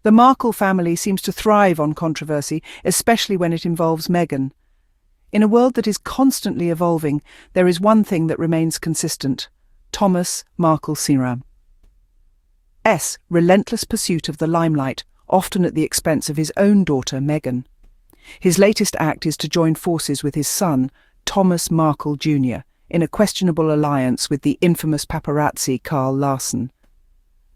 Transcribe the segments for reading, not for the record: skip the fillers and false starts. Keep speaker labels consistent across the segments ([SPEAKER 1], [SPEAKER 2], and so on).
[SPEAKER 1] The Markle family seems to thrive on controversy, especially when it involves Meghan. In a world that is constantly evolving, there is one thing that remains consistent: Thomas Markle Sr.'s relentless pursuit of the limelight, often at the expense of his own daughter, Meghan. His latest act is to join forces with his son, Thomas Markle Jr., in a questionable alliance with the infamous paparazzi Karl Larsen.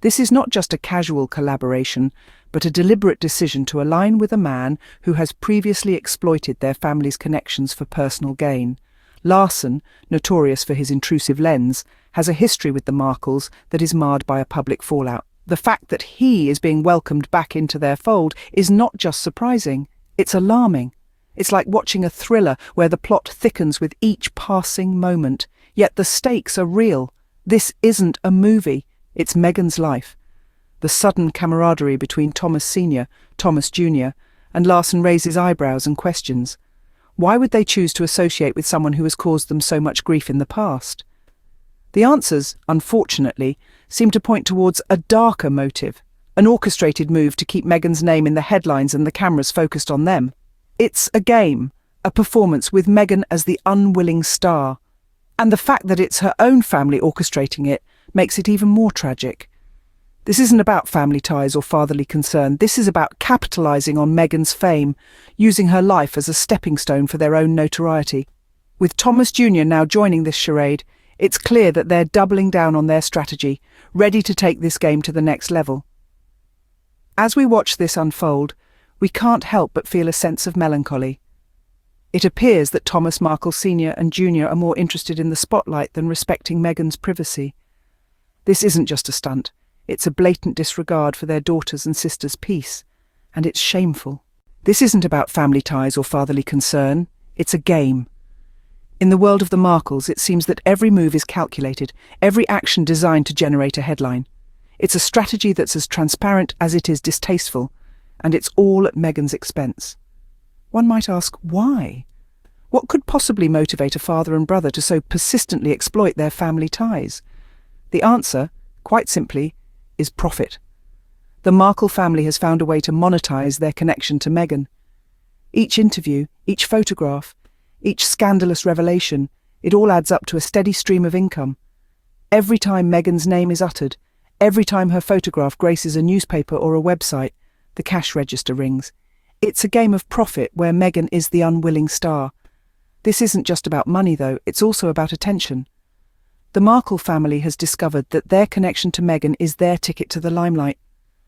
[SPEAKER 1] This is not just a casual collaboration, but a deliberate decision to align with a man who has previously exploited their family's connections for personal gain. Larsen, notorious for his intrusive lens, has a history with the Markles that is marred by a public fallout. The fact that he is being welcomed back into their fold is not just surprising, it's alarming. It's like watching a thriller where the plot thickens with each passing moment, yet the stakes are real. This isn't a movie, it's Meghan's life. The sudden camaraderie between Thomas Sr., Thomas Jr., and Larsen raises eyebrows and questions. Why would they choose to associate with someone who has caused them so much grief in the past? The answers, unfortunately, seem to point towards a darker motive, an orchestrated move to keep Meghan's name in the headlines and the cameras focused on them. It's a game, a performance with Meghan as the unwilling star. And the fact that it's her own family orchestrating it makes it even more tragic. This isn't about family ties or fatherly concern. This is about capitalizing on Meghan's fame, using her life as a stepping stone for their own notoriety. With Thomas Jr. now joining this charade, it's clear that they're doubling down on their strategy, ready to take this game to the next level. As we watch this unfold, we can't help but feel a sense of melancholy. It appears that Thomas Markle Sr. and Jr. are more interested in the spotlight than respecting Meghan's privacy. This isn't just a stunt. It's a blatant disregard for their daughter's and sister's peace, and it's shameful. This isn't about family ties or fatherly concern, it's a game. In the world of the Markles, it seems that every move is calculated, every action designed to generate a headline. It's a strategy that's as transparent as it is distasteful, and it's all at Meghan's expense. One might ask, why? What could possibly motivate a father and brother to so persistently exploit their family ties? The answer, quite simply, is profit. The Markle family has found a way to monetize their connection to Meghan. Each interview, each photograph, each scandalous revelation, it all adds up to a steady stream of income. Every time Meghan's name is uttered, every time her photograph graces a newspaper or a website, the cash register rings. It's a game of profit where Meghan is the unwilling star. This isn't just about money, though, it's also about attention. The Markle family has discovered that their connection to Meghan is their ticket to the limelight.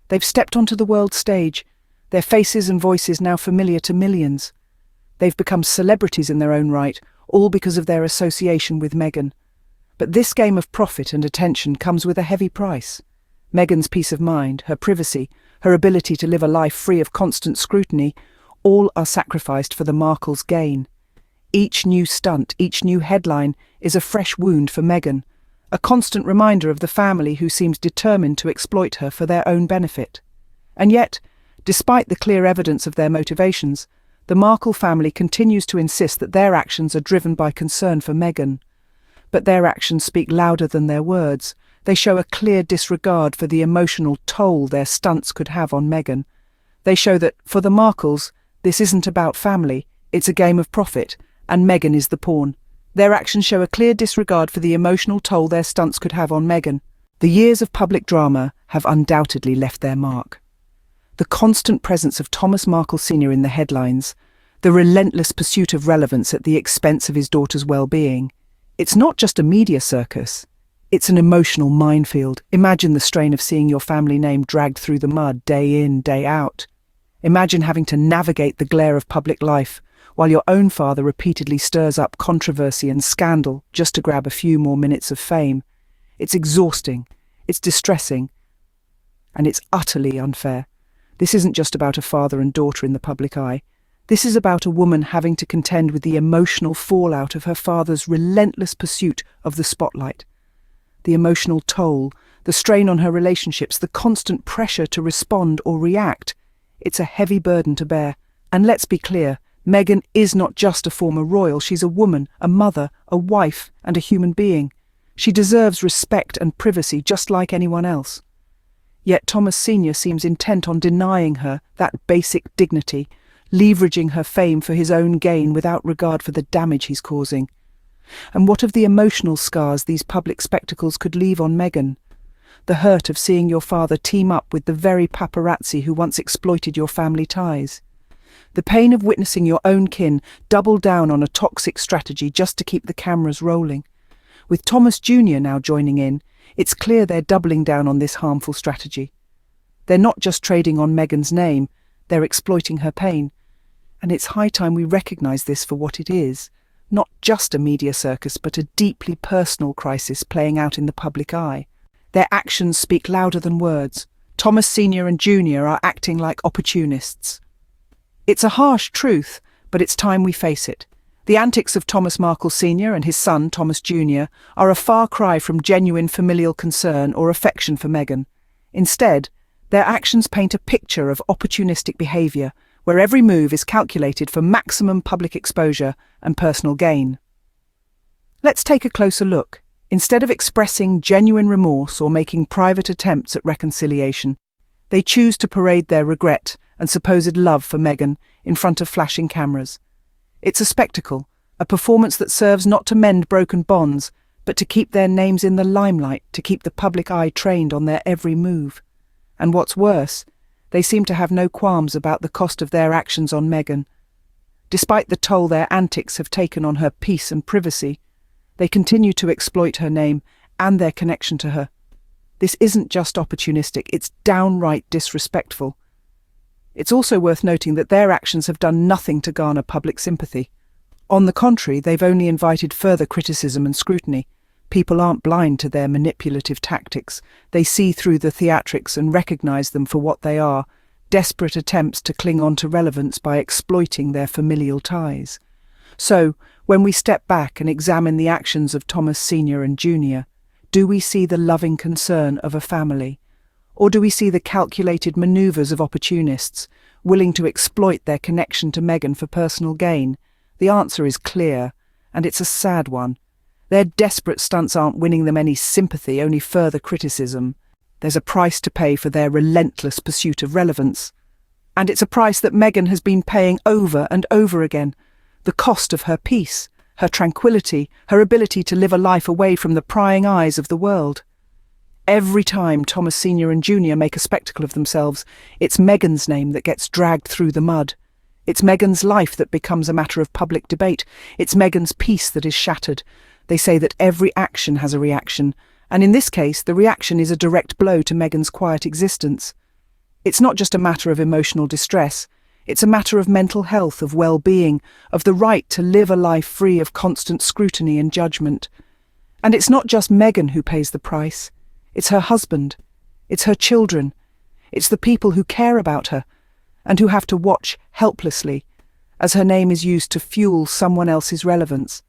[SPEAKER 1] They've stepped onto the world stage, their faces and voices now familiar to millions. They've become celebrities in their own right, all because of their association with Meghan. But this game of profit and attention comes with a heavy price. Meghan's peace of mind, her privacy, her ability to live a life free of constant scrutiny, all are sacrificed for the Markles' gain. Each new stunt, each new headline is a fresh wound for Meghan, a constant reminder of the family who seems determined to exploit her for their own benefit. And yet, despite the clear evidence of their motivations, the Markle family continues to insist that their actions are driven by concern for Meghan. But their actions speak louder than their words. They show a clear disregard for the emotional toll their stunts could have on Meghan. They show that, for the Markles, this isn't about family, it's a game of profit, and Meghan is the pawn. Their actions show a clear disregard for the emotional toll their stunts could have on Meghan. The years of public drama have undoubtedly left their mark. The constant presence of Thomas Markle Sr. in the headlines, the relentless pursuit of relevance at the expense of his daughter's well-being. It's not just a media circus. It's an emotional minefield. Imagine the strain of seeing your family name dragged through the mud day in, day out. Imagine having to navigate the glare of public life, while your own father repeatedly stirs up controversy and scandal just to grab a few more minutes of fame. It's exhausting, it's distressing, and it's utterly unfair. This isn't just about a father and daughter in the public eye. This is about a woman having to contend with the emotional fallout of her father's relentless pursuit of the spotlight. The emotional toll, the strain on her relationships, the constant pressure to respond or react. It's a heavy burden to bear. And let's be clear, Meghan is not just a former royal, she's a woman, a mother, a wife, and a human being. She deserves respect and privacy just like anyone else. Yet Thomas Sr. seems intent on denying her that basic dignity, leveraging her fame for his own gain without regard for the damage he's causing. And what of the emotional scars these public spectacles could leave on Meghan? The hurt of seeing your father team up with the very paparazzi who once exploited your family ties. The pain of witnessing your own kin double down on a toxic strategy just to keep the cameras rolling. With Thomas Jr. now joining in, it's clear they're doubling down on this harmful strategy. They're not just trading on Meghan's name, they're exploiting her pain. And it's high time we recognise this for what it is, not just a media circus but a deeply personal crisis playing out in the public eye. Their actions speak louder than words. Thomas Sr. and Jr. are acting like opportunists. It's a harsh truth, but it's time we face it. The antics of Thomas Markle Sr. and his son, Thomas Jr., are a far cry from genuine familial concern or affection for Meghan. Instead, their actions paint a picture of opportunistic behaviour, where every move is calculated for maximum public exposure and personal gain. Let's take a closer look. Instead of expressing genuine remorse or making private attempts at reconciliation, they choose to parade their regret and supposed love for Meghan in front of flashing cameras. It's a spectacle, a performance that serves not to mend broken bonds, but to keep their names in the limelight, to keep the public eye trained on their every move. And what's worse, they seem to have no qualms about the cost of their actions on Meghan. Despite the toll their antics have taken on her peace and privacy, they continue to exploit her name and their connection to her. This isn't just opportunistic, it's downright disrespectful. It's also worth noting that their actions have done nothing to garner public sympathy. On the contrary, they've only invited further criticism and scrutiny. People aren't blind to their manipulative tactics. They see through the theatrics and recognise them for what they are, desperate attempts to cling on to relevance by exploiting their familial ties. So, when we step back and examine the actions of Thomas Sr. and Jr., do we see the loving concern of a family? Or do we see the calculated manoeuvres of opportunists, willing to exploit their connection to Meghan for personal gain? The answer is clear, and it's a sad one. Their desperate stunts aren't winning them any sympathy, only further criticism. There's a price to pay for their relentless pursuit of relevance. And it's a price that Meghan has been paying over and over again. The cost of her peace, her tranquility, her ability to live a life away from the prying eyes of the world. Every time Thomas Sr. and Jr. make a spectacle of themselves, it's Meghan's name that gets dragged through the mud. It's Meghan's life that becomes a matter of public debate. It's Meghan's peace that is shattered. They say that every action has a reaction, and in this case, the reaction is a direct blow to Meghan's quiet existence. It's not just a matter of emotional distress. It's a matter of mental health, of well-being, of the right to live a life free of constant scrutiny and judgment. And it's not just Meghan who pays the price. It's her husband. It's her children. It's the people who care about her and who have to watch helplessly as her name is used to fuel someone else's relevance.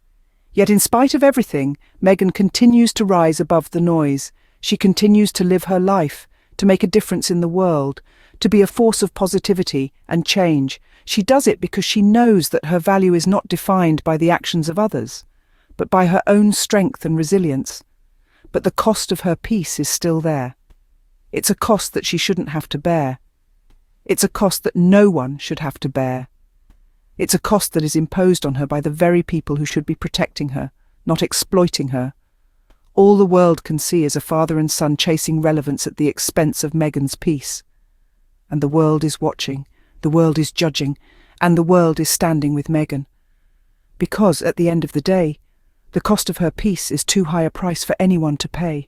[SPEAKER 1] Yet in spite of everything, Meghan continues to rise above the noise. She continues to live her life, to make a difference in the world, to be a force of positivity and change. She does it because she knows that her value is not defined by the actions of others, but by her own strength and resilience. But the cost of her peace is still there. It's a cost that she shouldn't have to bear. It's a cost that no one should have to bear. It's a cost that is imposed on her by the very people who should be protecting her, not exploiting her. All the world can see is a father and son chasing relevance at the expense of Meghan's peace. And the world is watching, the world is judging, and the world is standing with Meghan. Because, at the end of the day, the cost of her peace is too high a price for anyone to pay.